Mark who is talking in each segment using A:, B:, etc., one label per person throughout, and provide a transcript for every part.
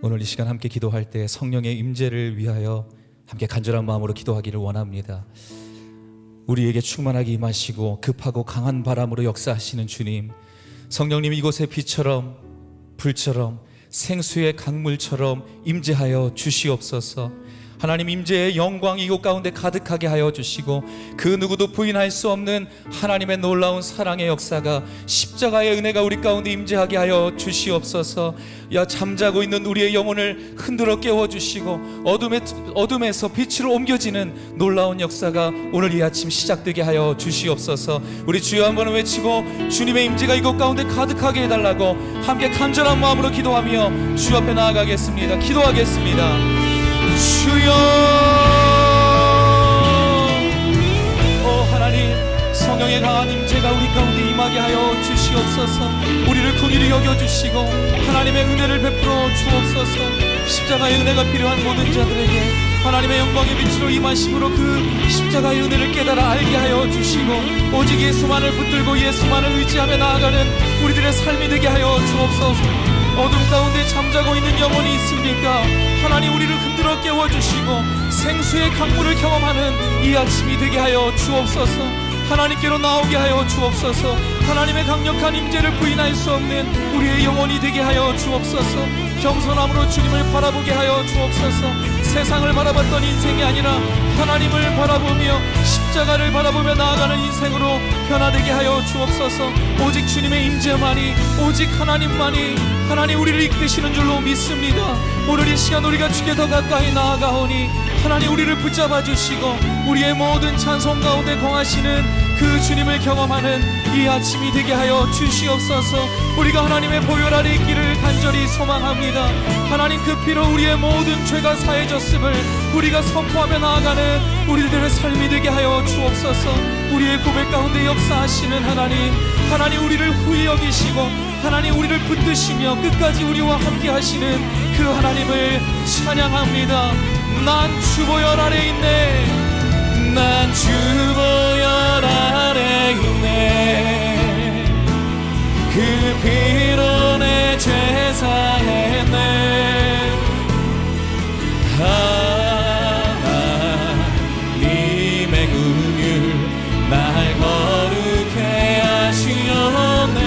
A: 오늘 이 시간 함께 기도할 때 성령의 임재를 위하여 함께 간절한 마음으로 기도하기를 원합니다. 우리에게 충만하게 임하시고 급하고 강한 바람으로 역사하시는 주님, 성령님 이곳에 비처럼 불처럼 생수의 강물처럼 임재하여 주시옵소서. 하나님 임재의 영광이 이곳 가운데 가득하게 하여 주시고 그 누구도 부인할 수 없는 하나님의 놀라운 사랑의 역사가 십자가의 은혜가 우리 가운데 임재하게 하여 주시옵소서. 잠자고 있는 우리의 영혼을 흔들어 깨워주시고 어둠에서 빛으로 옮겨지는 놀라운 역사가 오늘 이 아침 시작되게 하여 주시옵소서. 우리 주여 한번 외치고 주님의 임재가 이곳 가운데 가득하게 해달라고 함께 간절한 마음으로 기도하며 주 앞에 나아가겠습니다. 기도하겠습니다. 주여, 하나님, 성령의 강한 임재가 우리 가운데 임하게 하여 주시옵소서. 우리를 긍휼히 여겨주시고 하나님의 은혜를 베풀어 주옵소서. 십자가의 은혜가 필요한 모든 자들에게 하나님의 영광의 빛으로 임하심으로 그 십자가의 은혜를 깨달아 알게 하여 주시고 오직 예수만을 붙들고 예수만을 의지하며 나아가는 우리들의 삶이 되게 하여 주옵소서. 어둠 가운데 잠자고 있는 영혼이 있습니까? 하나님 우리를 흔들어 깨워주시고 생수의 강물을 경험하는 이 아침이 되게 하여 주옵소서. 하나님께로 나오게 하여 주옵소서. 하나님의 강력한 임재를 부인할 수 없는 우리의 영혼이 되게 하여 주옵소서. 겸손함으로 주님을 바라보게 하여 주옵소서. 세상을 바라봤던 인생이 아니라 하나님을 바라보며 십자가를 바라보며 나아가는 인생으로 변화되게 하여 주옵소서. 오직 주님의 임재만이, 오직 하나님만이 하나님 우리를 이끄시는 줄로 믿습니다. 오늘 이 시간 우리가 주께 더 가까이 나아가오니 하나님 우리를 붙잡아 주시고 우리의 모든 찬송 가운데 거하시는 그 주님을 경험하는 이 아침이 되게 하여 주시옵소서. 우리가 하나님의 보혈 아래 있기를 간절히 소망합니다. 하나님 그 피로 우리의 모든 죄가 사해졌음을 우리가 선포하며 나아가는 우리들의 삶이 되게 하여 주옵소서. 우리의 고백 가운데 역사하시는 하나님 우리를 후히 여기시고 하나님 우리를 붙드시며 끝까지 우리와 함께 하시는 그 하나님을 찬양합니다. 난 주 보혈 아래 있네. 난 주 보혈 아래 있네. 그 피로 내 죄 사했네. 하나님의 긍휼 날 거룩해 하시었네.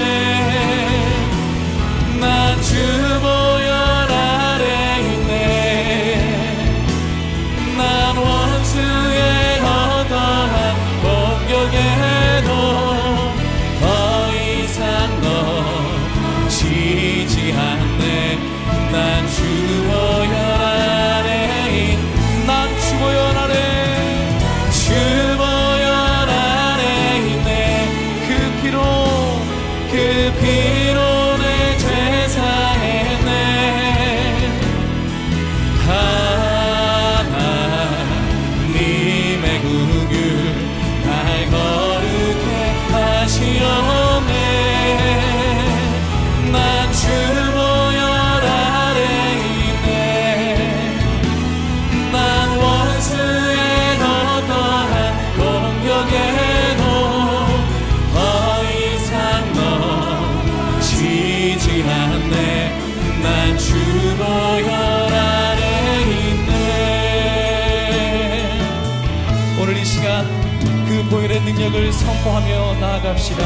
A: 난 주 보혈 아래 있네. 난 원수의 어떠한 공격에도 더 이상 넘치지 않네. 난 주 보혈 아래 난 주 보혈 아래 주 보혈 아래 있네. 그 피로 내 죄 사했네. 하나님의 긍휼 날 거룩해 하시었네. 난 주 보혈 아래 있네. 난 원수의 어떠한 공격에도 더 이상 넘치지 않네. 난 주 보혈 아래 있네. 오늘 이 시간 그 보혈의 능력을 선포하며 나아갑시다.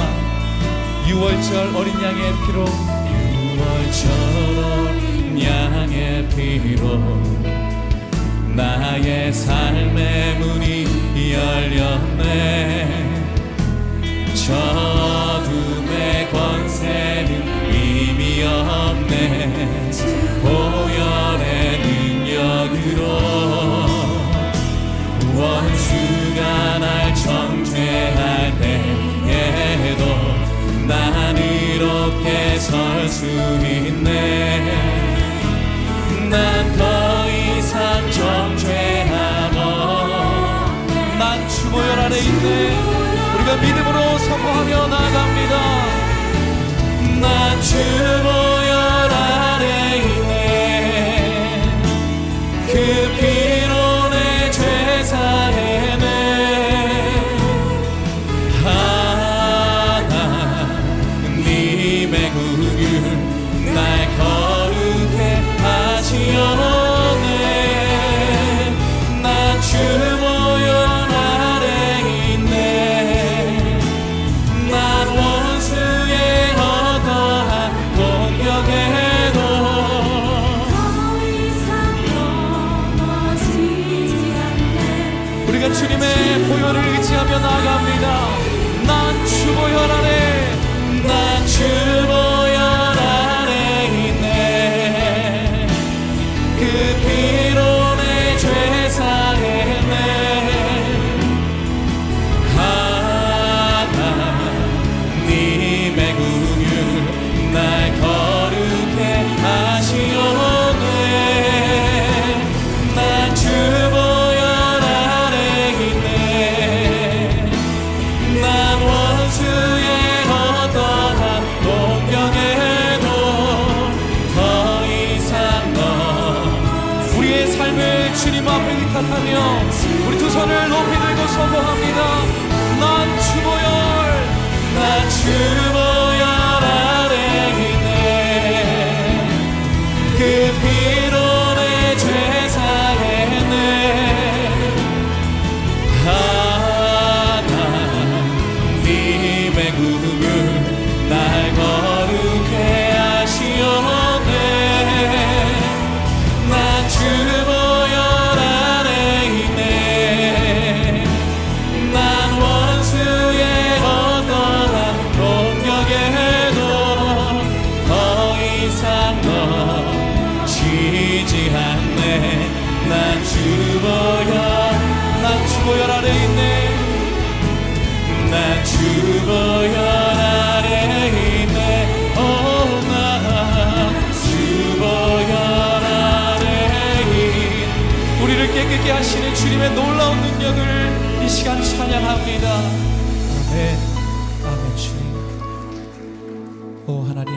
A: 6월절 어린 양의 피로, 6월절 어린 양의 피로 나의 삶의 문이 열렸네. 저 어둠의 권세는 이미 없네. 보혈의 능력으로 원수가 날 정죄할 때에도 난 이렇게 설 수 있네. 난 더 이상 정죄하고 난 주 보혈 아래 있네. 우리가 믿음으로 선포하며 나아갑니다. 난 주 보혈 아래 있네. 그 피로 내 죄 사했네. 하나님의 긍휼 날 거룩해 하시 보혈 아래 있네. 그 피로 내 죄 사했네. 하나님의 구별 날 거룩해 하시었네. 난 주 보혈 아래 있네. 난 원수의 어떠한 공격에도 더 이상 넘치지 않네. 난 주 보혈 아래 있네. 난 주 보혈 아래 있네. 오, 난 주 보혈 아래 있네. 우리를 깨끗게 하시는 주님의 놀라운 능력을 이 시간 찬양합니다. 아멘. 아멘. 주님, 오 하나님,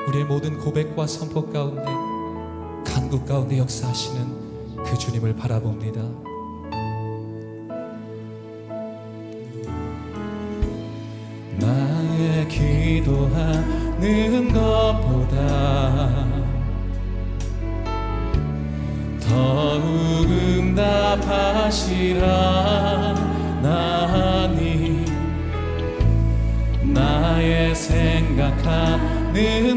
A: 우리의 모든 고백과 선포 가운데 간구 가운데 역사하시는 그 주님을 바라봅니다. 나의 기도하는 것보다 더욱 응답하시라. 나니 나의 생각하는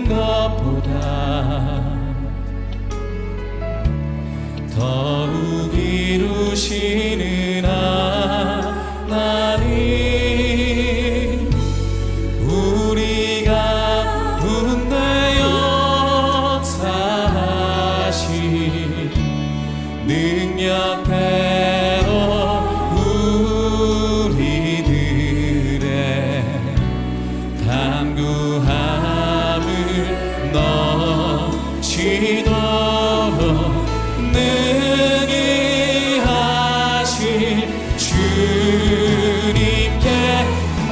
A: 것보다 더욱 이루시는 하나님, 우리가 운대 역사하신 능력대로 우리들의 간구함을 넘치도록 능히 하실 주님께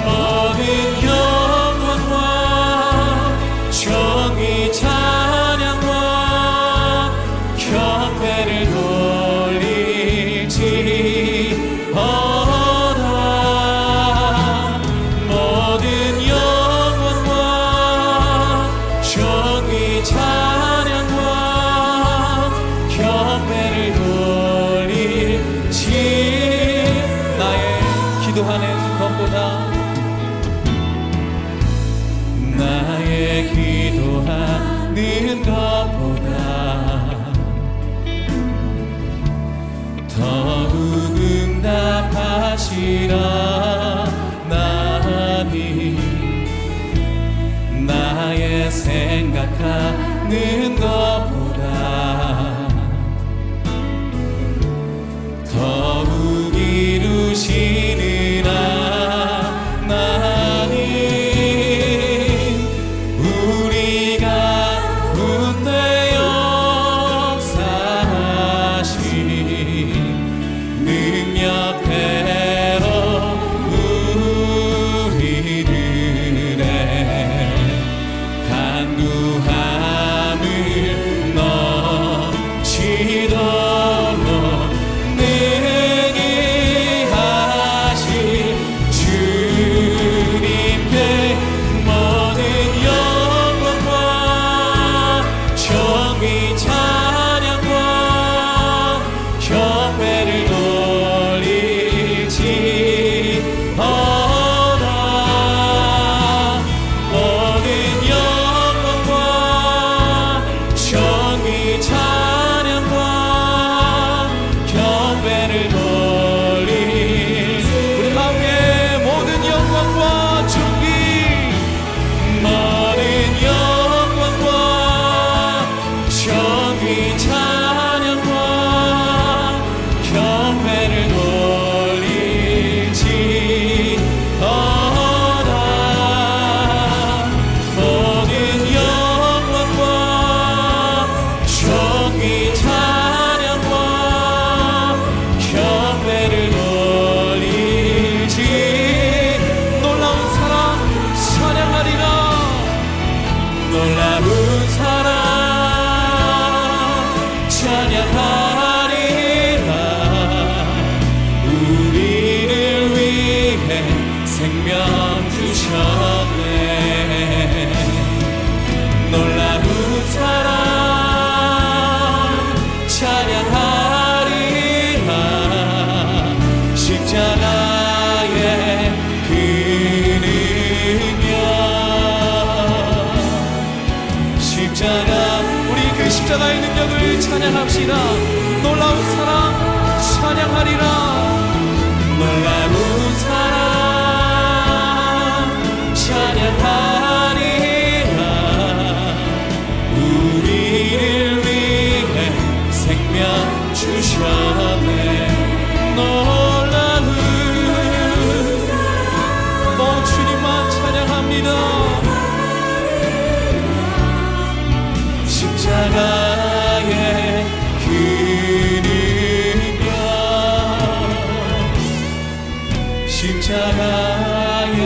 A: 모든 영광과 정의 찬양과 경배를 돌릴지어다. 모든 영광과 정의 찬양과 경배를 돌릴지. 나의 기도하는 것보다 나의 기도하는 것보다 더욱 응답하시라. 나니 나의 생각하는 것보다 더욱 이루시는 하나님, 우리가 운대 역사하신 능력대로 우리들의 간구함을 십자가의 능력을 찬양합시다. 놀라운 사랑 찬양하리라. 놀라운 사랑 찬양하리라. 우리를 위해 생명 주셨네. 놀라운 주님만 찬양합니다. 십자가의 그 능력, 십자가의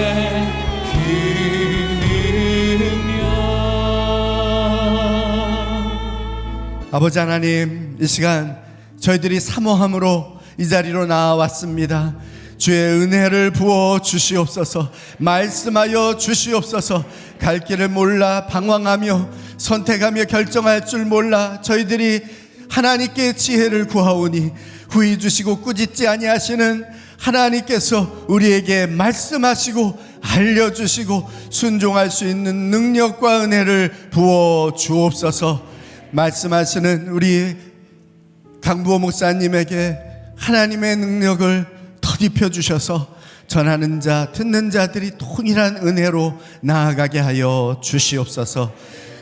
A: 그 능력.
B: 아버지 하나님, 이 시간 저희들이 사모함으로 이 자리로 나왔습니다. 주의 은혜를 부어 주시옵소서. 말씀하여 주시옵소서. 갈 길을 몰라 방황하며 선택하며 결정할 줄 몰라 저희들이 하나님께 지혜를 구하오니 후히 주시고 꾸짖지 아니하시는 하나님께서 우리에게 말씀하시고 알려주시고 순종할 수 있는 능력과 은혜를 부어 주옵소서. 말씀하시는 우리 강부호 목사님에게 하나님의 능력을 더입혀 주셔서 전하는 자 듣는 자들이 동일한 은혜로 나아가게 하여 주시옵소서.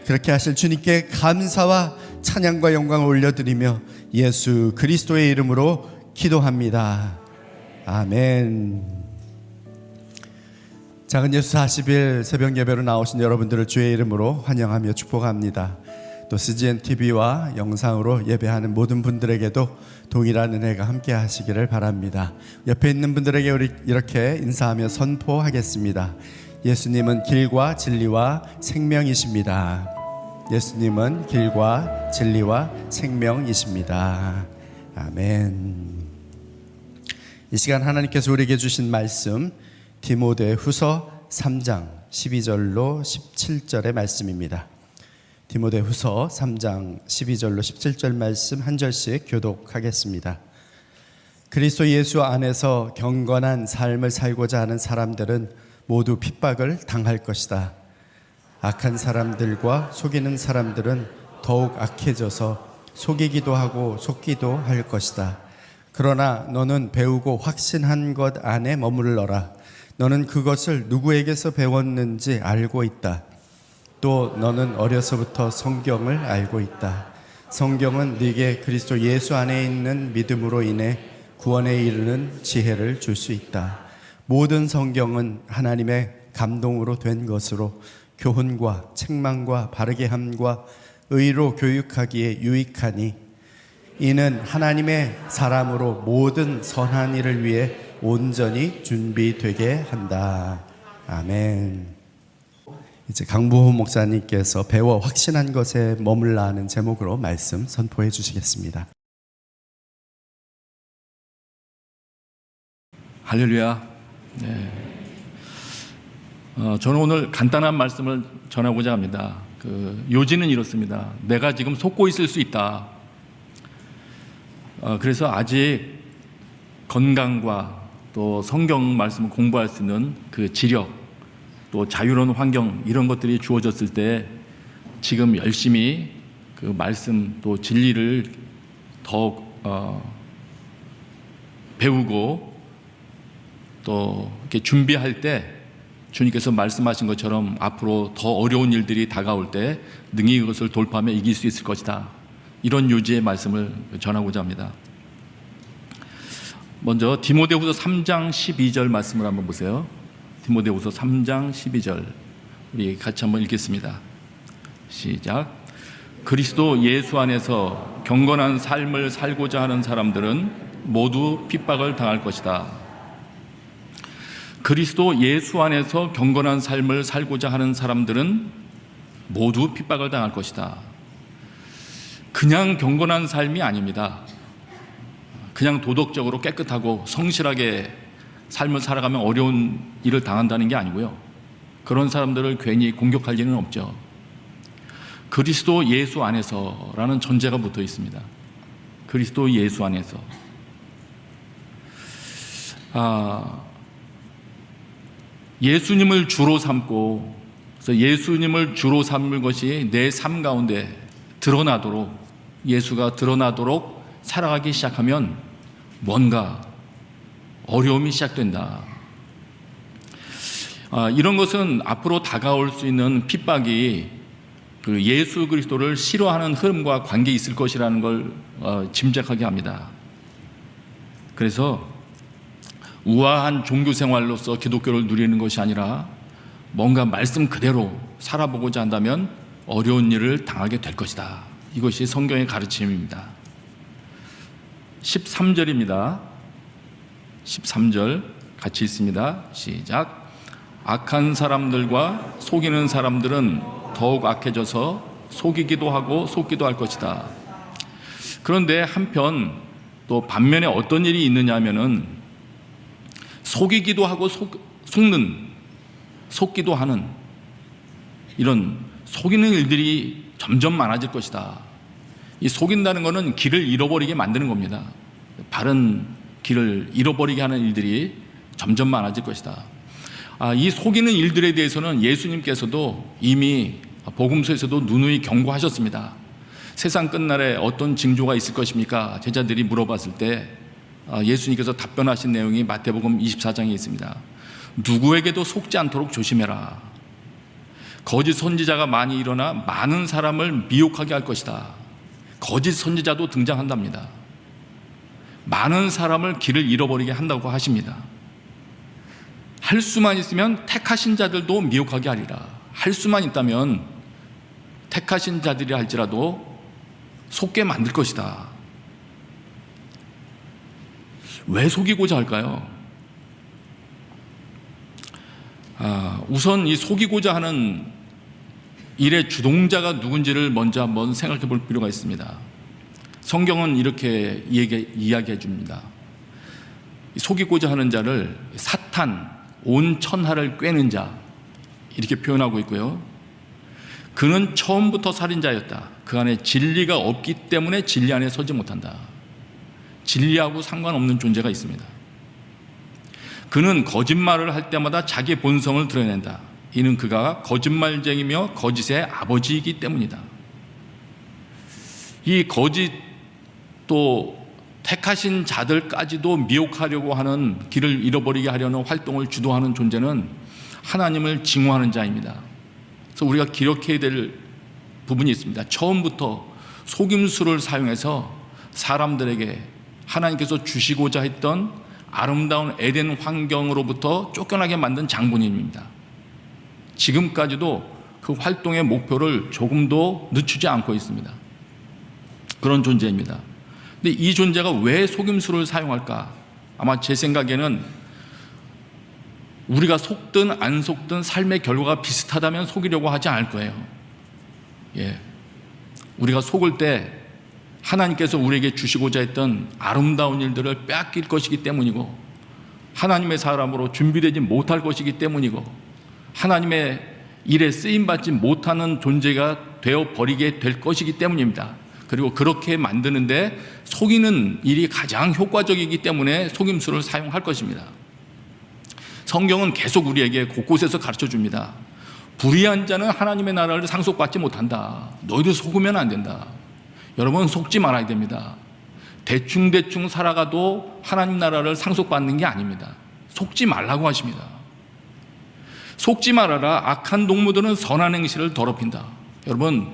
B: 그렇게 하실 주님께 감사와 찬양과 영광을 올려드리며 예수 그리스도의 이름으로 기도합니다. 아멘. 작은 예수 40일 새벽 예배로 나오신 여러분들을 주의 이름으로 환영하며 축복합니다. 또 CGN TV와 영상으로 예배하는 모든 분들에게도 동일한 은혜가 함께 하시기를 바랍니다. 옆에 있는 분들에게 우리 이렇게 인사하며 선포하겠습니다. 예수님은 길과 진리와 생명이십니다. 예수님은 길과 진리와 생명이십니다. 아멘. 이 시간 하나님께서 우리에게 주신 말씀 디모데후서 3장 12절로 17절의 말씀입니다. 디모데후서 3장 12절로 17절 말씀 한 절씩 교독하겠습니다. 그리스도 예수 안에서 경건한 삶을 살고자 하는 사람들은 모두 핍박을 당할 것이다. 악한 사람들과 속이는 사람들은 더욱 악해져서 속이기도 하고 속기도 할 것이다. 그러나 너는 배우고 확신한 것 안에 머물러라. 너는 그것을 누구에게서 배웠는지 알고 있다. 또 너는 어려서부터 성경을 알고 있다. 성경은 네게 그리스도 예수 안에 있는 믿음으로 인해 구원에 이르는 지혜를 줄 수 있다. 모든 성경은 하나님의 감동으로 된 것으로 교훈과 책망과 바르게 함과 의로 교육하기에 유익하니 이는 하나님의 사람으로 모든 선한 일을 위해 온전히 준비되게 한다. 아멘. 이제 강부호 목사님께서 배워 확신한 것에 머물라 하는 제목으로 말씀 선포해 주시겠습니다.
C: 할렐루야. 네. 저는 오늘 간단한 말씀을 전하고자 합니다. 요지는 이렇습니다. 내가 지금 속고 있을 수 있다. 그래서 아직 건강과 또 성경 말씀을 공부할 수 있는 그 지력, 또 자유로운 환경 이런 것들이 주어졌을 때 지금 열심히 그 말씀 또 진리를 더 배우고 또 이렇게 준비할 때 주님께서 말씀하신 것처럼 앞으로 더 어려운 일들이 다가올 때 능히 그것을 돌파하며 이길 수 있을 것이다. 이런 요지의 말씀을 전하고자 합니다. 먼저 디모데후서 3장 12절 말씀을 한번 보세요. 디모데후서 3장 12절 우리 같이 한번 읽겠습니다. 시작. 그리스도 예수 안에서 경건한 삶을 살고자 하는 사람들은 모두 핍박을 당할 것이다. 그리스도 예수 안에서 경건한 삶을 살고자 하는 사람들은 모두 핍박을 당할 것이다. 그냥 경건한 삶이 아닙니다. 그냥 도덕적으로 깨끗하고 성실하게 삶을 살아가면 어려운 일을 당한다는 게 아니고요. 그런 사람들을 괜히 공격할 일은 없죠. 그리스도 예수 안에서라는 전제가 붙어 있습니다. 그리스도 예수 안에서. 예수님을 주로 삼고, 그래서 예수님을 주로 삼을 것이 내 삶 가운데 드러나도록, 예수가 드러나도록 살아가기 시작하면 뭔가 어려움이 시작된다. 이런 것은 앞으로 다가올 수 있는 핍박이 그 예수 그리스도를 싫어하는 흐름과 관계 있을 것이라는 걸 짐작하게 합니다. 그래서 우아한 종교 생활로서 기독교를 누리는 것이 아니라 뭔가 말씀 그대로 살아보고자 한다면 어려운 일을 당하게 될 것이다. 이것이 성경의 가르침입니다. 13절입니다. 13절 같이 읽습니다. 시작. 악한 사람들과 속이는 사람들은 더욱 악해져서 속이기도 하고 속기도 할 것이다. 그런데 한편 또 반면에 어떤 일이 있느냐 하면은 속이기도 하고 속는, 속기도 하는 이런 속이는 일들이 점점 많아질 것이다. 이 속인다는 것은 길을 잃어버리게 만드는 겁니다. 바른 길을 잃어버리게 하는 일들이 점점 많아질 것이다. 이 속이는 일들에 대해서는 예수님께서도 이미 복음서에서도 누누이 경고하셨습니다. 세상 끝날에 어떤 징조가 있을 것입니까? 제자들이 물어봤을 때 예수님께서 답변하신 내용이 마태복음 24장에 있습니다. 누구에게도 속지 않도록 조심해라. 거짓 선지자가 많이 일어나 많은 사람을 미혹하게 할 것이다. 거짓 선지자도 등장한답니다. 많은 사람을 길을 잃어버리게 한다고 하십니다. 할 수만 있으면 택하신 자들도 미혹하게 하리라. 할 수만 있다면 택하신 자들이 할지라도 속게 만들 것이다. 왜 속이고자 할까요? 우선 이 속이고자 하는 일의 주동자가 누군지를 먼저 한번 생각해 볼 필요가 있습니다. 성경은 이렇게 이야기해 줍니다. 속이고자 하는 자를 사탄, 온 천하를 꿰는 자, 이렇게 표현하고 있고요. 그는 처음부터 살인자였다. 그 안에 진리가 없기 때문에 진리 안에 서지 못한다. 진리하고 상관없는 존재가 있습니다. 그는 거짓말을 할 때마다 자기의 본성을 드러낸다. 이는 그가 거짓말쟁이며 거짓의 아버지이기 때문이다. 이 거짓 또 택하신 자들까지도 미혹하려고 하는, 길을 잃어버리게 하려는 활동을 주도하는 존재는 하나님을 증오하는 자입니다. 그래서 우리가 기억해야 될 부분이 있습니다. 처음부터 속임수를 사용해서 사람들에게 하나님께서 주시고자 했던 아름다운 에덴 환경으로부터 쫓겨나게 만든 장본인입니다. 지금까지도 그 활동의 목표를 조금도 늦추지 않고 있습니다. 그런 존재입니다. 근데 이 존재가 왜 속임수를 사용할까? 아마 제 생각에는 우리가 속든 안 속든 삶의 결과가 비슷하다면 속이려고 하지 않을 거예요. 우리가 속을 때 하나님께서 우리에게 주시고자 했던 아름다운 일들을 빼앗길 것이기 때문이고, 하나님의 사람으로 준비되지 못할 것이기 때문이고, 하나님의 일에 쓰임받지 못하는 존재가 되어버리게 될 것이기 때문입니다. 그리고 그렇게 만드는데 속이는 일이 가장 효과적이기 때문에 속임수를 사용할 것입니다. 성경은 계속 우리에게 곳곳에서 가르쳐 줍니다. 불의한 자는 하나님의 나라를 상속받지 못한다. 너희들 속으면 안 된다. 여러분, 속지 말아야 됩니다. 대충 살아가도 하나님 나라를 상속받는 게 아닙니다. 속지 말라고 하십니다. 속지 말아라. 악한 동무들은 선한 행실을 더럽힌다. 여러분,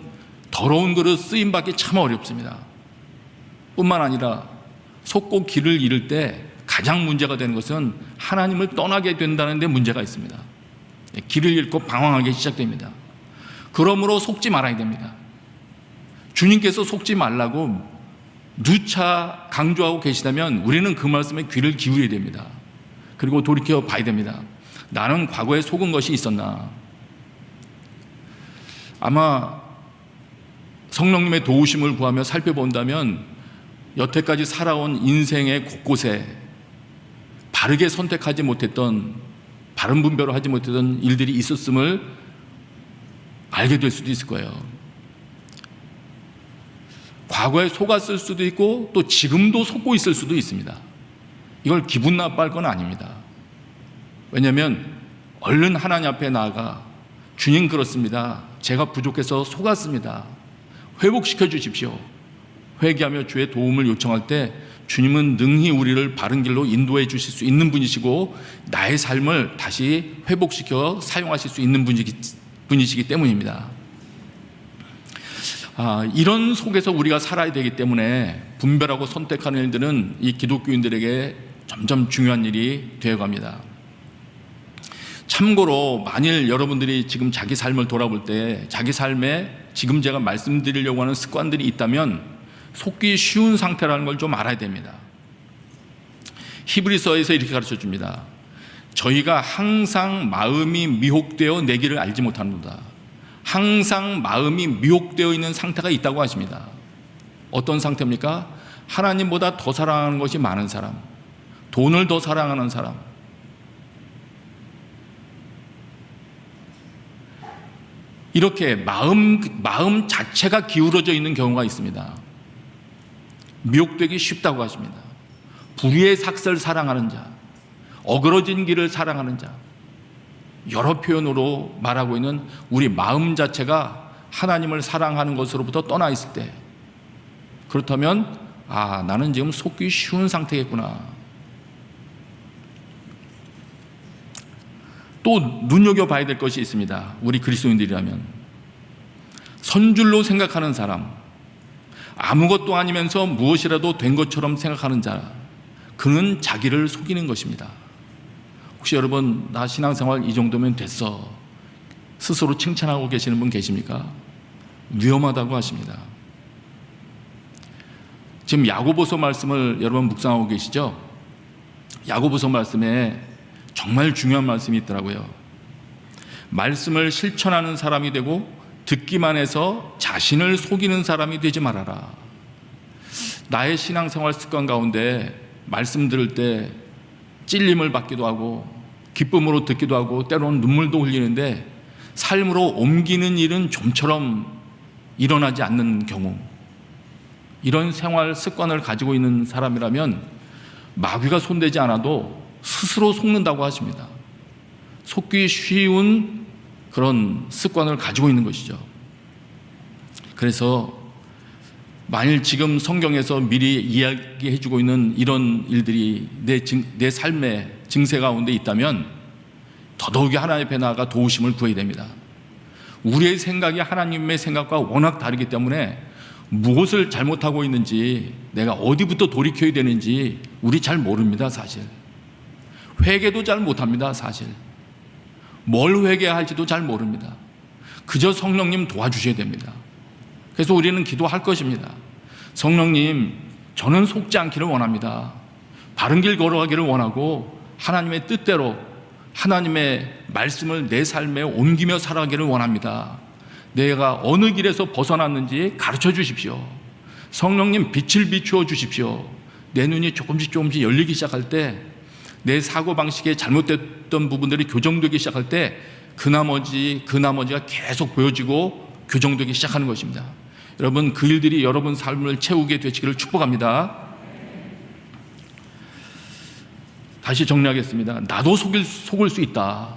C: 더러운 그릇 쓰임받기 참 어렵습니다. 뿐만 아니라 속고 길을 잃을 때 가장 문제가 되는 것은 하나님을 떠나게 된다는 데 문제가 있습니다. 길을 잃고 방황하기 시작됩니다. 그러므로 속지 말아야 됩니다. 주님께서 속지 말라고 누차 강조하고 계시다면 우리는 그 말씀에 귀를 기울여야 됩니다. 그리고 돌이켜 봐야 됩니다. 나는 과거에 속은 것이 있었나? 아마 성령님의 도우심을 구하며 살펴본다면 여태까지 살아온 인생의 곳곳에 바르게 선택하지 못했던, 바른 분별을 하지 못했던 일들이 있었음을 알게 될 수도 있을 거예요. 과거에 속았을 수도 있고 또 지금도 속고 있을 수도 있습니다. 이걸 기분 나빠할 건 아닙니다. 왜냐하면 얼른 하나님 앞에 나아가 주님, 그렇습니다. 제가 부족해서 속았습니다. 회복시켜 주십시오. 회개하며 주의 도움을 요청할 때 주님은 능히 우리를 바른 길로 인도해 주실 수 있는 분이시고 나의 삶을 다시 회복시켜 사용하실 수 있는 분이시기 때문입니다. 이런 속에서 우리가 살아야 되기 때문에 분별하고 선택하는 일들은 이 기독교인들에게 점점 중요한 일이 되어갑니다. 참고로 만일 여러분들이 지금 자기 삶을 돌아볼 때 자기 삶에 지금 제가 말씀드리려고 하는 습관들이 있다면 속기 쉬운 상태라는 걸 좀 알아야 됩니다. 히브리서에서 이렇게 가르쳐 줍니다. 저희가 항상 마음이 미혹되어 내기를 알지 못하는도다. 항상 마음이 미혹되어 있는 상태가 있다고 하십니다. 어떤 상태입니까? 하나님보다 더 사랑하는 것이 많은 사람, 돈을 더 사랑하는 사람, 이렇게 마음 자체가 기울어져 있는 경우가 있습니다. 미혹되기 쉽다고 하십니다. 불의의 삭설 사랑하는 자, 어그러진 길을 사랑하는 자, 여러 표현으로 말하고 있는 우리 마음 자체가 하나님을 사랑하는 것으로부터 떠나 있을 때, 그렇다면 나는 지금 속기 쉬운 상태겠구나. 또 눈여겨봐야 될 것이 있습니다. 우리 그리스도인들이라면 선줄로 생각하는 사람, 아무것도 아니면서 무엇이라도 된 것처럼 생각하는 자, 그는 자기를 속이는 것입니다. 혹시 여러분 나 신앙생활 이 정도면 됐어 스스로 칭찬하고 계시는 분 계십니까? 위험하다고 하십니다. 지금 야고보서 말씀을 여러분 묵상하고 계시죠? 야고보서 말씀에 정말 중요한 말씀이 있더라고요. 말씀을 실천하는 사람이 되고 듣기만 해서 자신을 속이는 사람이 되지 말아라. 나의 신앙생활 습관 가운데 말씀 들을 때 찔림을 받기도 하고 기쁨으로 듣기도 하고 때로는 눈물도 흘리는데 삶으로 옮기는 일은 좀처럼 일어나지 않는 경우, 이런 생활 습관을 가지고 있는 사람이라면 마귀가 손대지 않아도 스스로 속는다고 하십니다. 속기 쉬운 그런 습관을 가지고 있는 것이죠. 그래서 만일 지금 성경에서 미리 이야기해주고 있는 이런 일들이 내 삶의 증세 가운데 있다면 더더욱이 하나님 앞에 나아가 도우심을 구해야 됩니다. 우리의 생각이 하나님의 생각과 워낙 다르기 때문에 무엇을 잘못하고 있는지, 내가 어디부터 돌이켜야 되는지 우리 잘 모릅니다. 사실 회개도 잘 못합니다. 사실 뭘 회개해야 할지도 잘 모릅니다. 그저 성령님 도와주셔야 됩니다. 그래서 우리는 기도할 것입니다. 성령님, 저는 속지 않기를 원합니다. 바른 길 걸어가기를 원하고 하나님의 뜻대로 하나님의 말씀을 내 삶에 옮기며 살아가기를 원합니다. 내가 어느 길에서 벗어났는지 가르쳐 주십시오. 성령님, 빛을 비추어 주십시오. 내 눈이 조금씩 열리기 시작할 때, 내 사고방식에 잘못됐던 부분들이 교정되기 시작할 때 그 나머지가 계속 보여지고 교정되기 시작하는 것입니다. 여러분, 그 일들이 여러분 삶을 채우게 되시기를 축복합니다. 다시 정리하겠습니다. 나도 속을 수 있다.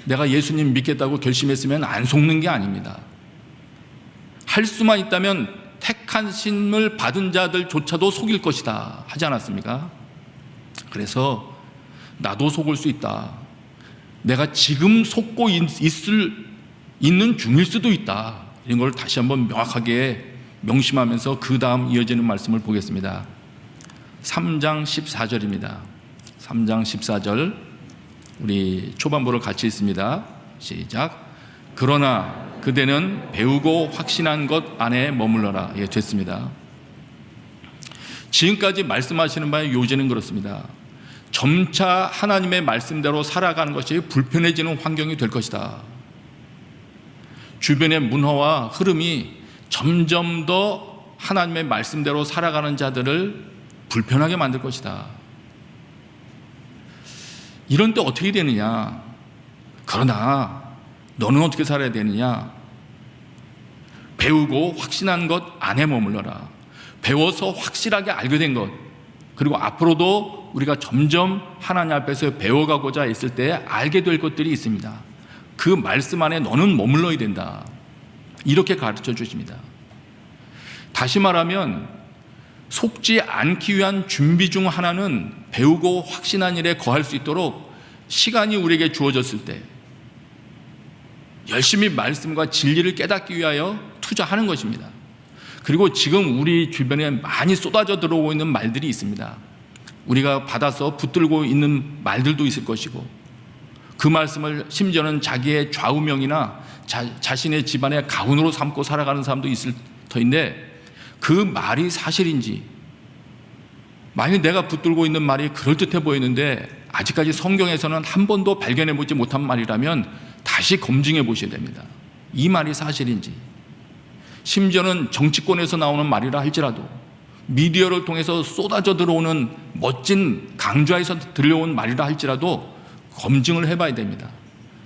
C: 내가 예수님 믿겠다고 결심했으면 안 속는 게 아닙니다. 할 수만 있다면 택한 신을 받은 자들조차도 속일 것이다 하지 않았습니까? 그래서 나도 속을 수 있다. 내가 지금 속고 있는 중일 수도 있다. 이런 걸 다시 한번 명확하게 명심하면서 그 다음 이어지는 말씀을 보겠습니다. 3장 14절입니다. 3장 14절 우리 초반부를 같이 읽습니다. 시작. 그러나 그대는 배우고 확신한 것 안에 머물러라. 예, 됐습니다. 지금까지 말씀하시는 바의 요지는 그렇습니다. 점차 하나님의 말씀대로 살아가는 것이 불편해지는 환경이 될 것이다. 주변의 문화와 흐름이 점점 더 하나님의 말씀대로 살아가는 자들을 불편하게 만들 것이다. 이런 때 어떻게 되느냐? 그러나 너는 어떻게 살아야 되느냐? 배우고 확신한 것 안에 머물러라. 배워서 확실하게 알게 된 것, 그리고 앞으로도 우리가 점점 하나님 앞에서 배워가고자 했을 때 알게 될 것들이 있습니다. 그 말씀 안에 너는 머물러야 된다. 이렇게 가르쳐 주십니다. 다시 말하면 속지 않기 위한 준비 중 하나는 배우고 확신한 일에 거할 수 있도록 시간이 우리에게 주어졌을 때 열심히 말씀과 진리를 깨닫기 위하여 투자하는 것입니다. 그리고 지금 우리 주변에 많이 쏟아져 들어오고 있는 말들이 있습니다. 우리가 받아서 붙들고 있는 말들도 있을 것이고, 그 말씀을 심지어는 자기의 좌우명이나 자신의 집안의 가훈으로 삼고 살아가는 사람도 있을 터인데, 그 말이 사실인지, 만약 내가 붙들고 있는 말이 그럴듯해 보이는데 아직까지 성경에서는 한 번도 발견해 보지 못한 말이라면 다시 검증해 보셔야 됩니다. 이 말이 사실인지, 심지어는 정치권에서 나오는 말이라 할지라도, 미디어를 통해서 쏟아져 들어오는 멋진 강좌에서 들려온 말이라 할지라도 검증을 해봐야 됩니다.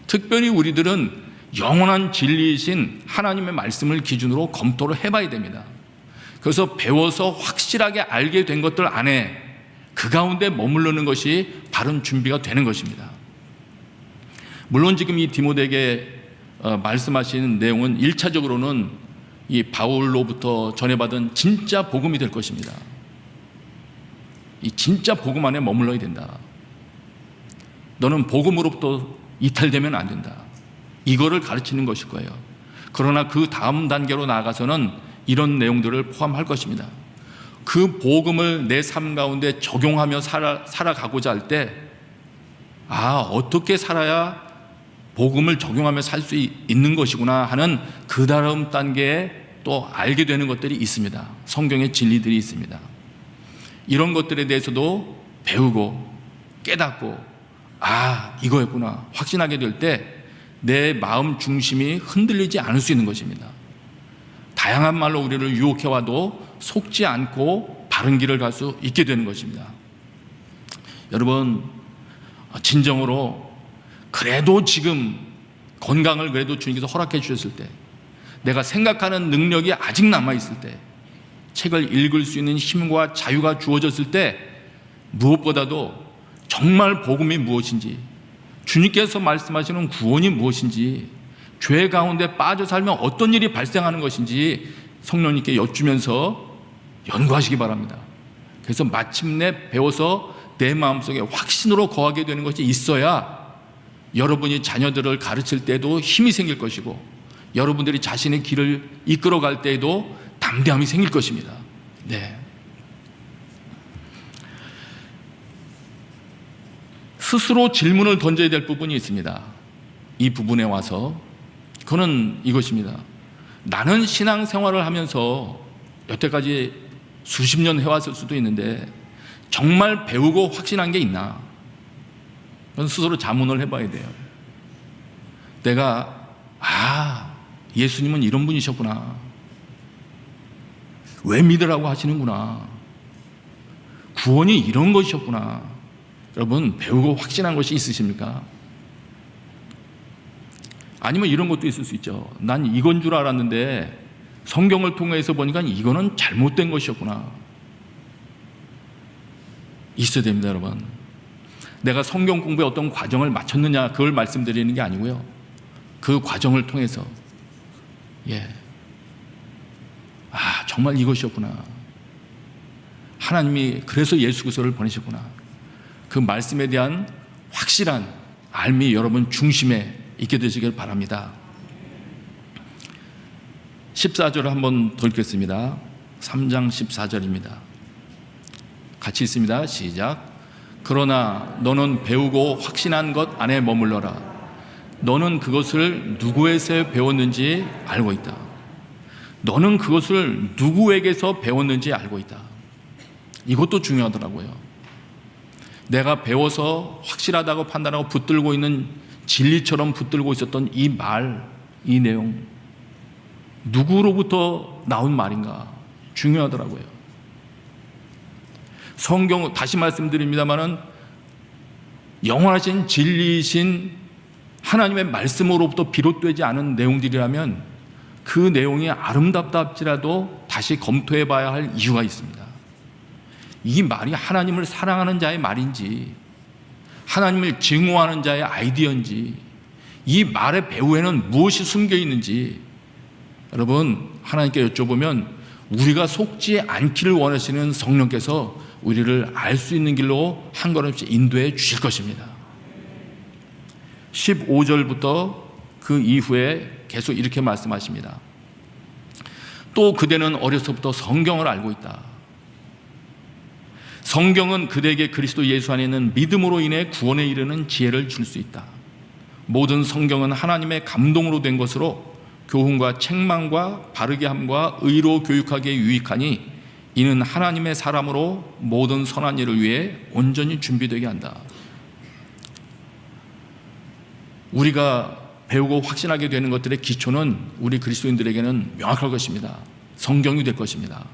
C: 특별히 우리들은 영원한 진리이신 하나님의 말씀을 기준으로 검토를 해봐야 됩니다. 그래서 배워서 확실하게 알게 된 것들 안에 그 가운데 머무르는 것이 바른 준비가 되는 것입니다. 물론 지금 이 디모데에게 말씀하시는 내용은 1차적으로는 이 바울로부터 전해받은 진짜 복음이 될 것입니다. 이 진짜 복음 안에 머물러야 된다. 너는 복음으로부터 이탈되면 안 된다. 이거를 가르치는 것일 거예요. 그러나 그 다음 단계로 나아가서는 이런 내용들을 포함할 것입니다. 그 복음을 내 삶 가운데 적용하며 살아가고자 할 때, 어떻게 살아야 복음을 적용하며 살 수 있는 것이구나 하는 그 다음 단계에 또 알게 되는 것들이 있습니다. 성경의 진리들이 있습니다. 이런 것들에 대해서도 배우고 깨닫고 이거였구나 확신하게 될 때 내 마음 중심이 흔들리지 않을 수 있는 것입니다. 다양한 말로 우리를 유혹해와도 속지 않고 바른 길을 갈 수 있게 되는 것입니다. 여러분, 진정으로 그래도 지금 건강을 그래도 주님께서 허락해 주셨을 때, 내가 생각하는 능력이 아직 남아있을 때, 책을 읽을 수 있는 힘과 자유가 주어졌을 때, 무엇보다도 정말 복음이 무엇인지, 주님께서 말씀하시는 구원이 무엇인지, 죄 가운데 빠져 살면 어떤 일이 발생하는 것인지 성령님께 여쭈면서 연구하시기 바랍니다. 그래서 마침내 배워서 내 마음속에 확신으로 거하게 되는 것이 있어야 여러분이 자녀들을 가르칠 때에도 힘이 생길 것이고, 여러분들이 자신의 길을 이끌어갈 때에도 담대함이 생길 것입니다. 네. 스스로 질문을 던져야 될 부분이 있습니다. 이 부분에 와서 그는 이것입니다. 나는 신앙생활을 하면서 여태까지 수십 년 해왔을 수도 있는데 정말 배우고 확신한 게 있나? 그건 스스로 자문을 해봐야 돼요. 내가 예수님은 이런 분이셨구나, 왜 믿으라고 하시는구나, 구원이 이런 것이었구나. 여러분, 배우고 확신한 것이 있으십니까? 아니면 이런 것도 있을 수 있죠. 난 이건 줄 알았는데 성경을 통해서 보니까 이거는 잘못된 것이었구나. 있어야 됩니다, 여러분. 내가 성경 공부에 어떤 과정을 마쳤느냐, 그걸 말씀드리는 게 아니고요, 그 과정을 통해서 정말 이것이었구나, 하나님이 그래서 예수 그리스도를 보내셨구나, 그 말씀에 대한 확실한 알미 여러분 중심에 있게 되시길 바랍니다. 14절을 한번 더 읽겠습니다. 3장 14절입니다. 같이 읽습니다. 시작. 그러나 너는 배우고 확신한 것 안에 머물러라. 너는 그것을 누구에서 배웠는지 알고 있다. 너는 그것을 누구에게서 배웠는지 알고 있다. 이것도 중요하더라고요. 내가 배워서 확실하다고 판단하고 붙들고 있는 진리처럼 붙들고 있었던 이 말, 이 내용, 누구로부터 나온 말인가 중요하더라고요. 성경, 다시 말씀드립니다마는 영원하신 진리이신 하나님의 말씀으로부터 비롯되지 않은 내용들이라면 그 내용이 아름답다 할지라도 다시 검토해 봐야 할 이유가 있습니다. 이 말이 하나님을 사랑하는 자의 말인지, 하나님을 증오하는 자의 아이디어인지, 이 말의 배후에는 무엇이 숨겨 있는지 여러분, 하나님께 여쭤보면 우리가 속지 않기를 원하시는 성령께서 우리를 알 수 있는 길로 한 걸음씩 인도해 주실 것입니다. 15절부터 그 이후에 계속 이렇게 말씀하십니다. 또 그대는 어려서부터 성경을 알고 있다. 성경은 그대에게 그리스도 예수 안에 있는 믿음으로 인해 구원에 이르는 지혜를 줄 수 있다. 모든 성경은 하나님의 감동으로 된 것으로 교훈과 책망과 바르게 함과 의로 교육하기에 유익하니 이는 하나님의 사람으로 모든 선한 일을 위해 온전히 준비되게 한다. 우리가 배우고 확신하게 되는 것들의 기초는 우리 그리스도인들에게는 명확할 것입니다. 성경이 될 것입니다.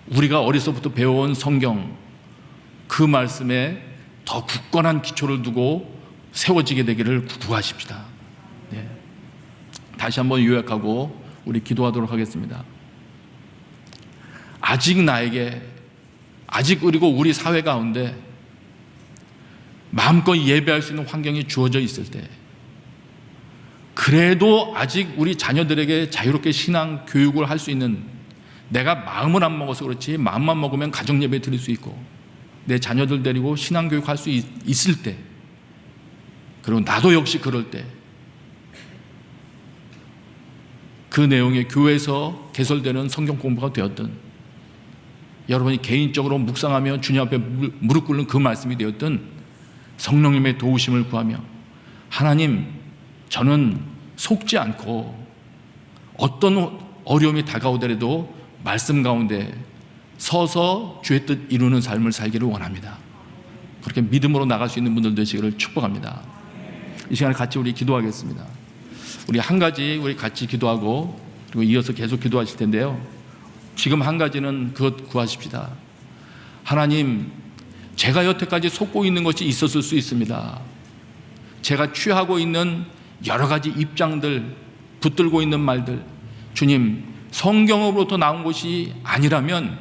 C: 우리가 어려서부터 배워온 성경, 그 말씀에 더 굳건한 기초를 두고 세워지게 되기를 구하십시다. 네. 다시 한번 요약하고 우리 기도하도록 하겠습니다. 아직 나에게, 아직 그리고 우리 사회 가운데 마음껏 예배할 수 있는 환경이 주어져 있을 때, 그래도 아직 우리 자녀들에게 자유롭게 신앙 교육을 할 수 있는, 내가 마음을 안 먹어서 그렇지 마음만 먹으면 가정 예배 드릴 수 있고 내 자녀들 데리고 신앙 교육할 수 있을 때, 그리고 나도 역시 그럴 때, 그 내용의 교회에서 개설되는 성경 공부가 되었든, 여러분이 개인적으로 묵상하며 주님 앞에 무릎 꿇는 그 말씀이 되었든, 성령님의 도우심을 구하며 하나님, 저는 속지 않고 어떤 어려움이 다가오더라도 말씀 가운데 서서 주의 뜻 이루는 삶을 살기를 원합니다. 그렇게 믿음으로 나갈 수 있는 분들 되시기를 축복합니다. 이 시간에 같이 우리 기도하겠습니다. 우리 한 가지 우리 같이 기도하고 그리고 이어서 계속 기도하실 텐데요. 지금 한 가지는 그것 구하십시다. 하나님, 제가 여태까지 속고 있는 것이 있었을 수 있습니다. 제가 취하고 있는 여러 가지 입장들, 붙들고 있는 말들, 주님, 성경으로부터 나온 것이 아니라면,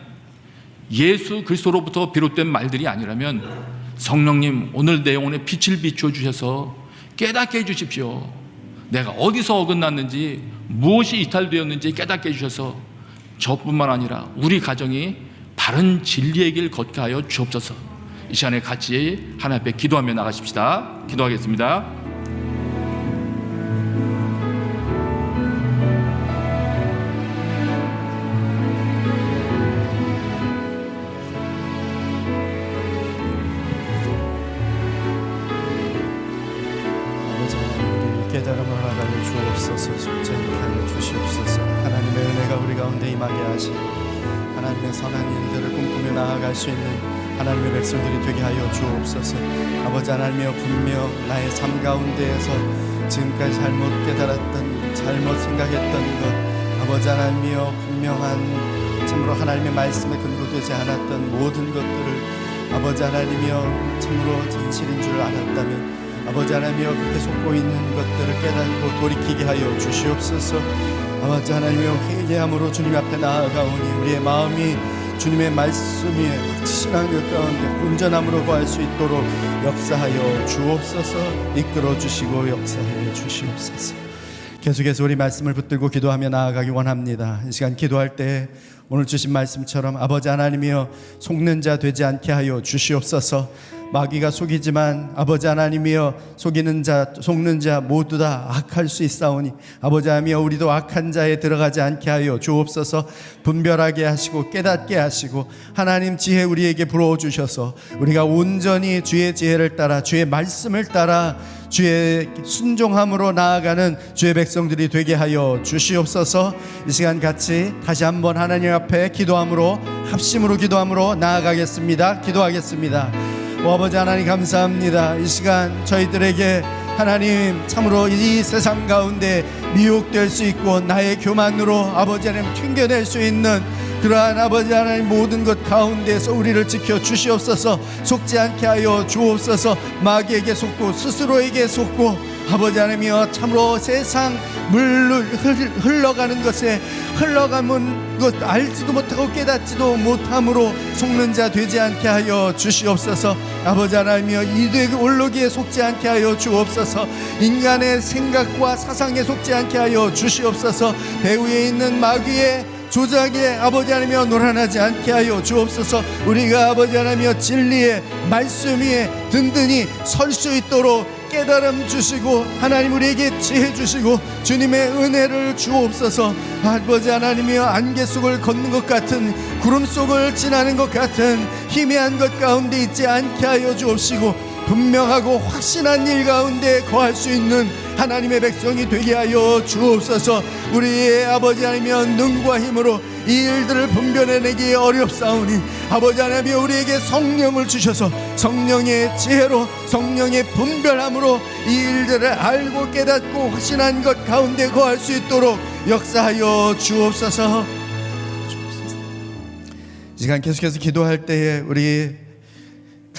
C: 예수 그리스도로부터 비롯된 말들이 아니라면 성령님, 오늘 내 영혼에 빛을 비추어 주셔서 깨닫게 해주십시오. 내가 어디서 어긋났는지, 무엇이 이탈되었는지 깨닫게 해주셔서 저뿐만 아니라 우리 가정이 바른 진리의 길 걷게 하여 주옵소서. 이 시간에 같이 하나님 앞에 기도하며 나가십시다. 기도하겠습니다.
B: 깨달음을 허락하여 주옵소서. 속지 않게 하여 주시옵소서. 하나님의 은혜가 우리 가운데 임하게 하시고 하나님의 선한 일들을 꿈꾸며 나아갈 수 있는 하나님의 백성들이 되게 하여 주옵소서. 아버지 하나님이여, 분명 나의 삶 가운데에서 지금까지 잘못 깨달았던, 잘못 생각했던 것, 아버지 하나님이여, 분명한 참으로 하나님의 말씀에 근거되지 않았던 모든 것들을 아버지 하나님이여 참으로 진실인 줄 알았다면, 아버지 하나님이여 그렇게 속고 있는 것들을 깨닫고 돌이키게 하여 주시옵소서. 아버지 하나님이여, 회개함으로 주님 앞에 나아가오니 우리의 마음이 주님의 말씀이 확신한 것 가운데 온전함으로 구할 수 있도록 역사하여 주옵소서. 이끌어 주시고 역사하여 주시옵소서. 계속해서 우리 말씀을 붙들고 기도하며 나아가기 원합니다. 이 시간 기도할 때 오늘 주신 말씀처럼 아버지 하나님이여, 속는 자 되지 않게 하여 주시옵소서. 마귀가 속이지만 아버지 하나님이여, 속이는 자, 속는 자 모두 다 악할 수 있사오니 아버지 하나님이여, 우리도 악한 자에 들어가지 않게 하여 주옵소서. 분별하게 하시고 깨닫게 하시고 하나님 지혜 우리에게 불어오 주셔서 우리가 온전히 주의 지혜를 따라, 주의 말씀을 따라 주의 순종함으로 나아가는 주의 백성들이 되게 하여 주시옵소서. 이 시간 같이 다시 한번 하나님 앞에 기도함으로, 합심으로 기도함으로 나아가겠습니다. 기도하겠습니다. 아버지 하나님, 감사합니다. 이 시간 저희들에게 하나님 참으로 이 세상 가운데 미혹될 수 있고 나의 교만으로 아버지 하나님 튕겨낼 수 있는 그러한 아버지 하나님 모든 것 가운데서 우리를 지켜 주시옵소서. 속지 않게 하여 주옵소서. 마귀에게 속고 스스로에게 속고 아버지 하나님이여 참으로 세상 물로 흘러가는 것에 흘러가는 것 알지도 못하고 깨닫지도 못함으로 속는 자 되지 않게 하여 주시옵소서. 아버지 하나님이여 이득 올로기에 속지 않게 하여 주옵소서. 인간의 생각과 사상에 속지 않게 하여 주시옵소서. 배후에 있는 마귀의 조작에 아버지 하나님이여 놀아나지 않게 하여 주옵소서. 우리가 아버지 하나님이여 진리의 말씀 위에 든든히 설 수 있도록 깨달음 주시고 하나님 우리에게 지혜 주시고 주님의 은혜를 주옵소서. 아버지 하나님이여 안개 속을 걷는 것 같은 구름 속을 지나는 것 같은 희미한 것 가운데 있지 않게 하여 주옵시고 분명하고 확신한 일 가운데 거할 수 있는 하나님의 백성이 되게 하여 주옵소서. 우리의 아버지 하나님이여 능과 힘으로 이 일들을 분별해내기 어렵사오니 아버지 하나님이여 우리에게 성령을 주셔서 성령의 지혜로 성령의 분별함으로 이 일들을 알고 깨닫고 확신한 것 가운데 거할 수 있도록 역사하여 주옵소서. 이 시간 계속해서 기도할 때에 우리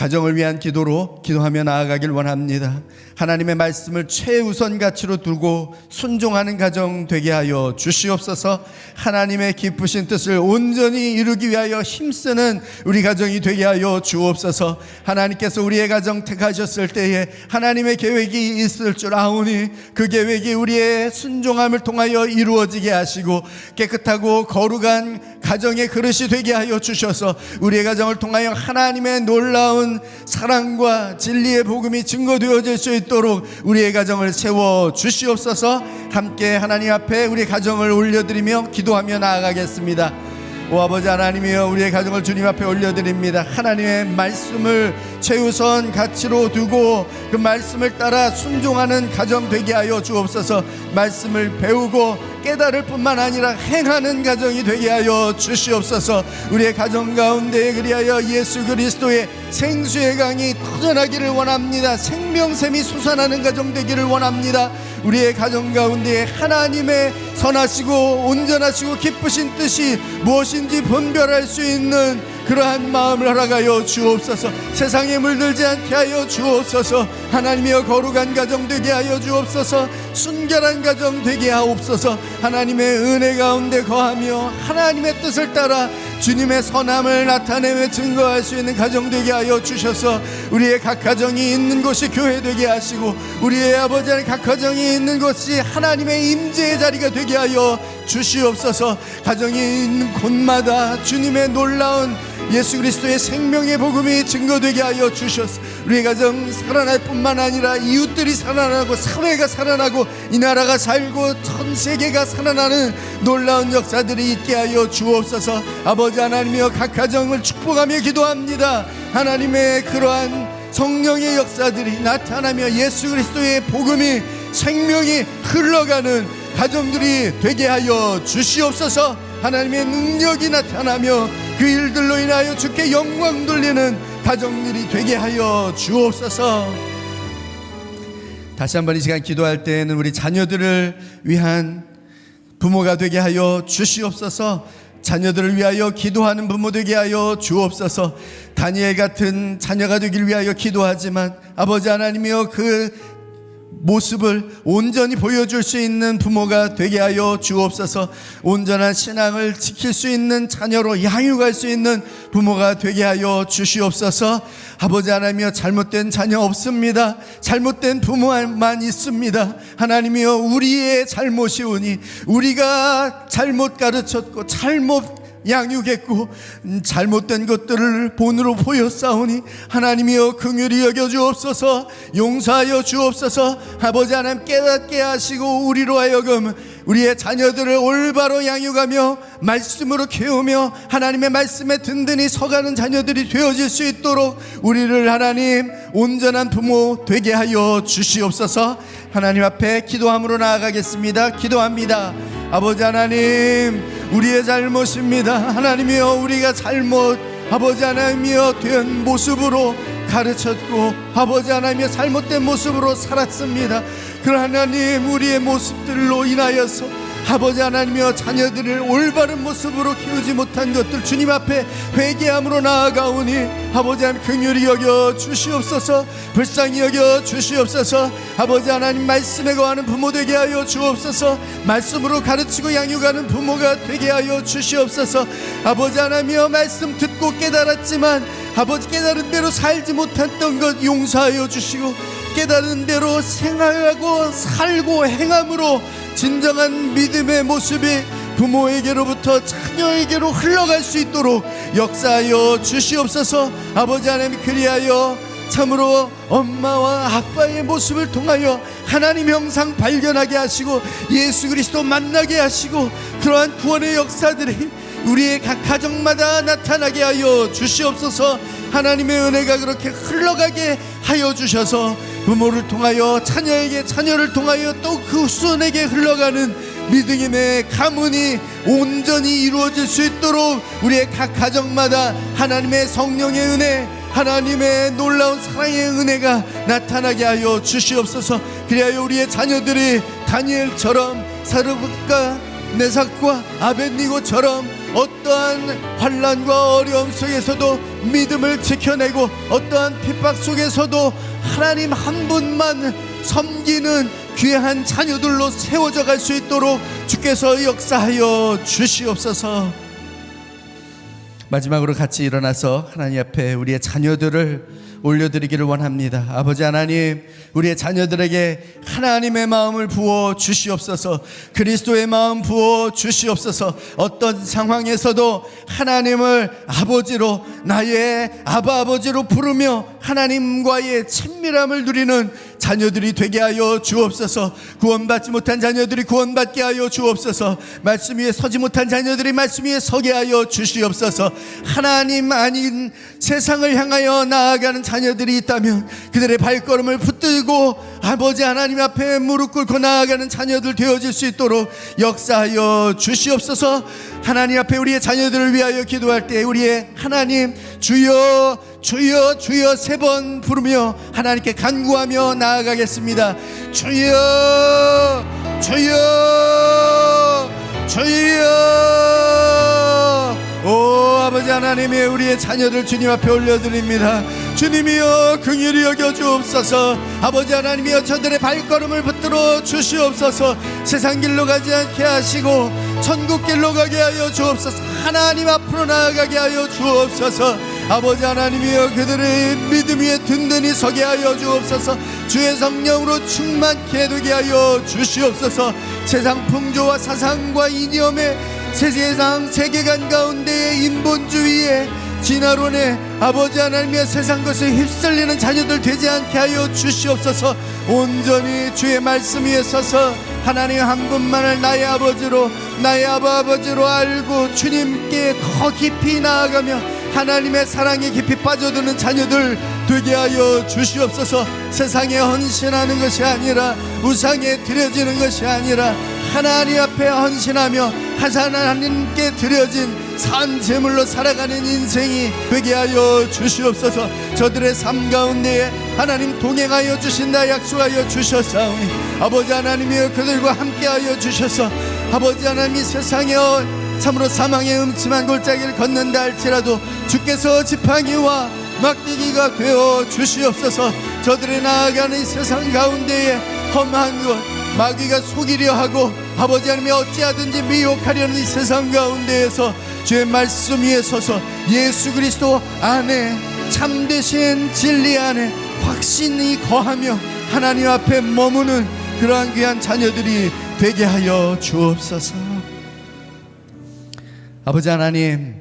B: 가정을 위한 기도로 기도하며 나아가길 원합니다. 하나님의 말씀을 최우선 가치로 두고 순종하는 가정 되게 하여 주시옵소서. 하나님의 기쁘신 뜻을 온전히 이루기 위하여 힘쓰는 우리 가정이 되게 하여 주옵소서. 하나님께서 우리의 가정 택하셨을 때에 하나님의 계획이 있을 줄 아오니 그 계획이 우리의 순종함을 통하여 이루어지게 하시고 깨끗하고 거룩한 가정의 그릇이 되게 하여 주셔서 우리의 가정을 통하여 하나님의 놀라운 사랑과 진리의 복음이 증거되어질 수 있도록 우리의 가정을 세워 주시옵소서. 함께 하나님 앞에 우리 가정을 올려드리며 기도하며 나아가겠습니다. 오 아버지 하나님이여 우리의 가정을 주님 앞에 올려드립니다. 하나님의 말씀을 최우선 가치로 두고 그 말씀을 따라 순종하는 가정 되게 하여 주옵소서. 말씀을 배우고 깨달을 뿐만 아니라 행하는 가정이 되게 하여 주시옵소서. 우리의 가정 가운데 그리하여 예수 그리스도의 생수의 강이 터져나기를 원합니다. 생명샘이 솟아나는 가정 되기를 원합니다. 우리의 가정 가운데 하나님의 선하시고 온전하시고 기쁘신 뜻이 무엇인지 분별할 수 있는 그러한 마음을 허락하여 주옵소서. 세상에 물들지 않게 하여 주옵소서. 하나님이여 거룩한 가정 되게 하여 주옵소서. 순결한 가정 되게 하옵소서. 하나님의 은혜 가운데 거하며 하나님의 뜻을 따라 주님의 선함을 나타내며 증거할 수 있는 가정 되게 하여 주셔서 우리의 각 가정이 있는 곳이 교회 되게 하시고 우리의 아버지 하나님 각 가정이 있는 곳이 하나님의 임재의 자리가 되게 하여 주시옵소서. 가정이 있는 곳마다 주님의 놀라운 예수 그리스도의 생명의 복음이 증거되게 하여 주셔서 우리의 가정 살아날 뿐만 아니라 이웃들이 살아나고 사회가 살아나고 이 나라가 살고 전 세계가 살아나는 놀라운 역사들이 있게 하여 주옵소서. 아버지 하나님이여 각 가정을 축복하며 기도합니다. 하나님의 그러한 성령의 역사들이 나타나며 예수 그리스도의 복음이 생명이 흘러가는 가정들이 되게 하여 주시옵소서. 하나님의 능력이 나타나며 그 일들로 인하여 주께 영광 돌리는 가정들이 되게 하여 주옵소서. 다시 한번 이 시간 기도할 때에는 우리 자녀들을 위한 부모가 되게 하여 주시옵소서. 자녀들을 위하여 기도하는 부모 되게 하여 주옵소서. 다니엘 같은 자녀가 되길 위하여 기도하지만 아버지 하나님이여 그 모습을 온전히 보여줄 수 있는 부모가 되게 하여 주옵소서. 온전한 신앙을 지킬 수 있는 자녀로 양육할 수 있는 부모가 되게 하여 주시옵소서. 아버지 하나님이여 잘못된 자녀 없습니다. 잘못된 부모만 있습니다. 하나님이여 우리의 잘못이 오니 우리가 잘못 가르쳤고 잘못 양육했고 잘못된 것들을 본으로 보였사오니 하나님이여 긍휼히 여겨 주옵소서. 용서하여 주옵소서. 아버지 하나님 깨닫게 하시고 우리로 하여금 우리의 자녀들을 올바로 양육하며 말씀으로 키우며 하나님의 말씀에 든든히 서가는 자녀들이 되어질 수 있도록 우리를 하나님 온전한 부모 되게 하여 주시옵소서. 하나님 앞에 기도함으로 나아가겠습니다. 기도합니다. 아버지 하나님 우리의 잘못입니다. 하나님이여 우리가 잘못 아버지 하나님이여 된 모습으로 가르쳤고 아버지 하나님이여 잘못된 모습으로 살았습니다. 그러나 하나님 우리의 모습들로 인하여서 아버지 하나님이여, 자녀들을 올바른 모습으로 키우지 못한 것들 주님 앞에 회개함으로 나아가오니 아버지 하나님 긍휼히 여겨 주시옵소서. 불쌍히 여겨 주시옵소서. 아버지 하나님, 말씀에 거하는 부모 되게 하여 주옵소서. 말씀으로 가르치고 양육하는 부모가 되게 하여 주시옵소서. 아버지 하나님이여, 말씀 듣고 깨달았지만 아버지 깨달은 대로 살지 못했던 것 용서하여 주시고, 깨달은 대로 생활하고 살고 행함으로 진정한 믿음의 모습이 부모에게로부터 자녀에게로 흘러갈 수 있도록 역사하여 주시옵소서. 아버지 하나님, 그리하여 참으로 엄마와 아빠의 모습을 통하여 하나님 형상 발견하게 하시고 예수 그리스도 만나게 하시고, 그러한 구원의 역사들이 우리의 각 가정마다 나타나게 하여 주시옵소서. 하나님의 은혜가 그렇게 흘러가게 하여 주셔서 부모를 통하여 자녀에게, 자녀를 통하여 또 그 후손에게 흘러가는 믿음의 가문이 온전히 이루어질 수 있도록 우리의 각 가정마다 하나님의 성령의 은혜, 하나님의 놀라운 사랑의 은혜가 나타나게 하여 주시옵소서. 그리하여 우리의 자녀들이 다니엘처럼, 사르밧과 메삭과 아벳니고처럼 어떠한 환난과 어려움 속에서도 믿음을 지켜내고 어떠한 핍박 속에서도 하나님 한 분만 섬기는 귀한 자녀들로 세워져 갈 수 있도록 주께서 역사하여 주시옵소서. 마지막으로 같이 일어나서 하나님 앞에 우리의 자녀들을 올려드리기를 원합니다. 아버지 하나님, 우리의 자녀들에게 하나님의 마음을 부어 주시옵소서. 그리스도의 마음 부어 주시옵소서. 어떤 상황에서도 하나님을 아버지로, 나의 아버지로 부르며 하나님과의 친밀함을 누리는 자녀들이 되게 하여 주옵소서. 구원받지 못한 자녀들이 구원받게 하여 주옵소서. 말씀 위에 서지 못한 자녀들이 말씀 위에 서게 하여 주시옵소서. 하나님 아닌 세상을 향하여 나아가는 자녀들이 있다면 그들의 발걸음을 붙들고 아버지 하나님 앞에 무릎 꿇고 나아가는 자녀들 되어질 수 있도록 역사하여 주시옵소서. 하나님 앞에 우리의 자녀들을 위하여 기도할 때 우리의 하나님, 주여 주여 주여 3번 부르며 하나님께 간구하며 나아가겠습니다. 주여 주여 주여. 오 아버지 하나님의 우리의 자녀들 주님 앞에 올려드립니다. 주님이여 긍휼히 여겨 주옵소서. 아버지 하나님이여 저들의 발걸음을 붙들어 주시옵소서. 세상 길로 가지 않게 하시고 천국 길로 가게 하여 주옵소서. 하나님 앞으로 나아가게 하여 주옵소서. 아버지 하나님이여 그들의 믿음 위에 든든히 서게 하여 주옵소서. 주의 성령으로 충만케 되게 하여 주시옵소서. 세상 풍조와 사상과 이념의 세상 세계관 가운데의 인본주의에 진화론에 아버지 하나님의 세상 것에 휩쓸리는 자녀들 되지 않게 하여 주시옵소서. 온전히 주의 말씀 위에 서서 하나님 한 분만을 나의 아버지로, 나의 아버지로 알고 주님께 더 깊이 나아가며 하나님의 사랑에 깊이 빠져드는 자녀들 되게 하여 주시옵소서. 세상에 헌신하는 것이 아니라, 우상에 드려지는 것이 아니라 하나님 앞에 헌신하며 하나님께 드려진 산 제물로 살아가는 인생이 되게 하여 주시옵소서. 저들의 삶 가운데에 하나님 동행하여 주신다 약속하여 주셨사오니 아버지 하나님이여 그들과 함께하여 주셔서 아버지 하나님 이 세상에 참으로 사망의 음침한 골짜기를 걷는다 할지라도 주께서 지팡이와 막대기가 되어 주시옵소서. 저들이 나아가는 이 세상 가운데에 험한 것, 마귀가 속이려 하고 아버지 하나님이 어찌하든지 미혹하려는 이 세상 가운데에서 주의 말씀 위에 서서 예수 그리스도 안에 참되신 진리 안에 확신이 거하며 하나님 앞에 머무는 그러한 귀한 자녀들이 되게 하여 주옵소서. 아버지 하나님,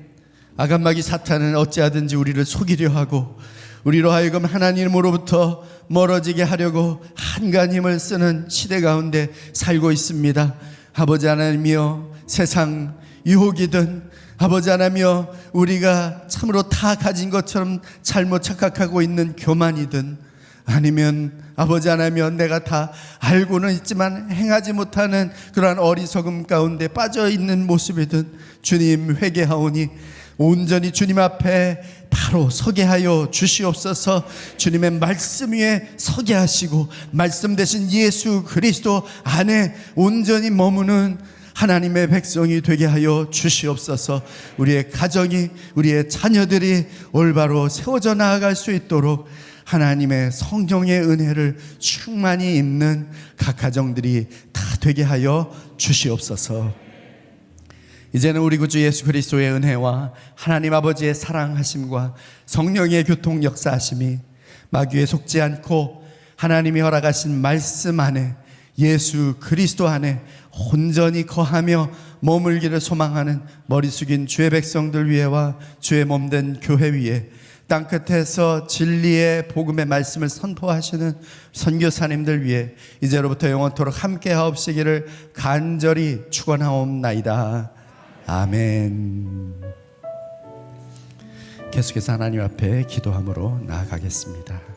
B: 아간마귀 사탄은 어찌하든지 우리를 속이려 하고 우리로 하여금 하나님으로부터 멀어지게 하려고 한간 힘을 쓰는 시대 가운데 살고 있습니다. 아버지 하나님이여 세상 유혹이든 아버지 하나님이여 우리가 참으로 다 가진 것처럼 잘못 착각하고 있는 교만이든 아니면 아버지 하나님이여 내가 다 알고는 있지만 행하지 못하는 그러한 어리석음 가운데 빠져있는 모습이든 주님 회개하오니 온전히 주님 앞에 바로 서게 하여 주시옵소서. 주님의 말씀 위에 서게 하시고 말씀 대신 예수 그리스도 안에 온전히 머무는 하나님의 백성이 되게 하여 주시옵소서. 우리의 가정이, 우리의 자녀들이 올바로 세워져 나아갈 수 있도록 하나님의 성령의 은혜를 충만히 입는 각 가정들이 다 되게 하여 주시옵소서. 이제는 우리 구주 예수 그리스도의 은혜와 하나님 아버지의 사랑하심과 성령의 교통 역사하심이 마귀에 속지 않고 하나님이 허락하신 말씀 안에 예수 그리스도 안에 온전히 거하며 머물기를 소망하는 머리 숙인 주의 백성들 위에와 주의 몸된 교회 위에 땅끝에서 진리의 복음의 말씀을 선포하시는 선교사님들 위해 이제로부터 영원토록 함께 하옵시기를 간절히 축원하옵나이다. 아멘. 계속해서 하나님 앞에 기도함으로 나아가겠습니다.